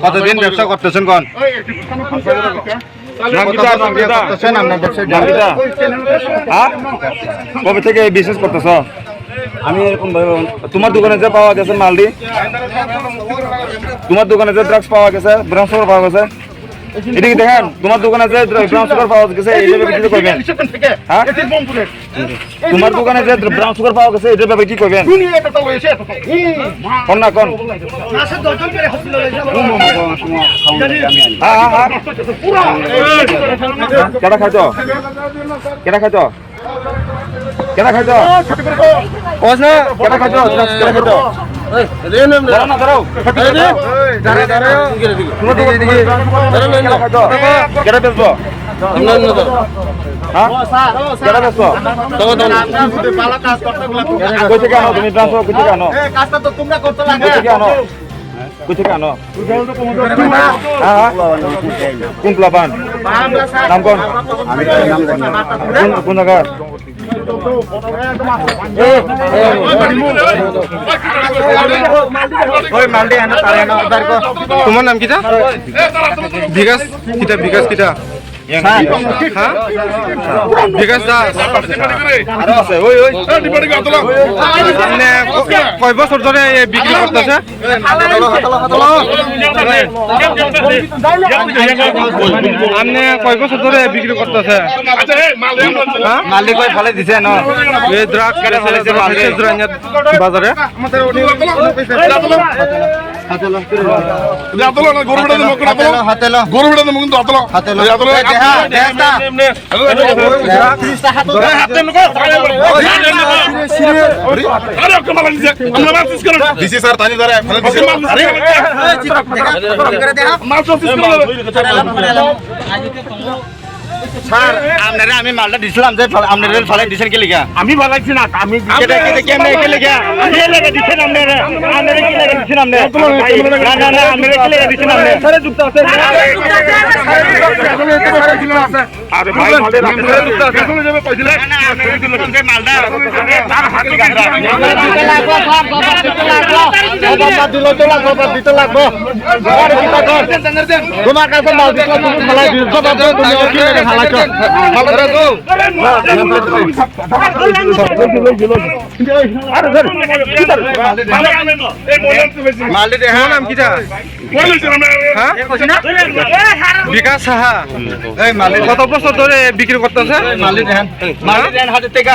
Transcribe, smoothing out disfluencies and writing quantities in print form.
কতদিন ব্যবসা করতেছেন কোন কবে থেকে বিজনেস করতেছ? আমি এরকম তোমার দোকানে যে পাওয়া গেছে মালটি, তোমার দোকানে যে ড্রাগস পাওয়া গেছে, ব্রাউন সুগার পাওয়া গেছে, এটা কি দেখেন তোমার দোকানে যে ব্রাউন সুগার পাওয়া গেছে এইভাবে বিক্রি করবেন? হ্যাঁ, তোমার দোকানে যে ব্রাউন সুগার পাওয়া গেছে এটার ব্যাপারে কি করবেন? কোন না কোন কেটা খাইছ? কেটা খাইছ? কেটা খাইছ? কেটা খাইছ? কেটা খাইছ? কোন প্লাবান নাম কোন? কোন জায়গার? তোমার নাম কিটা? বিকাশ কিটা? বিকাশ কিটা? বিকাশ দাস। কয় বছর ধরে বিক্রি করতেছে? আপনি কয় বছর ধরে বিক্রি করতেছে? মালিক কয় ফেলে দিছে না এই ড্রাগ বাজারে? স্যার আপনারা আমি মালটা দিছিলাম যে আপনারা ফলাই দিছেন কি লিখা? আমি ফলাইছি না, আমি কেমনে কি লিখা? কি লিখা দিছেন আপনারা? আপনারা কি লিখা দিছেন আপনারা? না না না, আপনারা কি লিখা দিছেন আপনারা? স্যার যুক্ত আছে, আরে ভাই মালটা যুক্ত আছে, চলে যাবে কইছিল না না, আপনারা কি লিখেন যে মালটা তার হাতে গাড়া দিতে লাগবে, সব বাবা দিতে লাগবে, বাবা দিল তো লাগবে, বাবা দিতে লাগবে, আরে কি কথা তোমার কাছে মাল দিতে তুমি ফলাই দিছো, বাবা তুমি কি লিখা ফলাইছো? মালটা তো বিকাশ সাহা কত বছর ধরে বিক্রি করতেছে? হাতের থেকে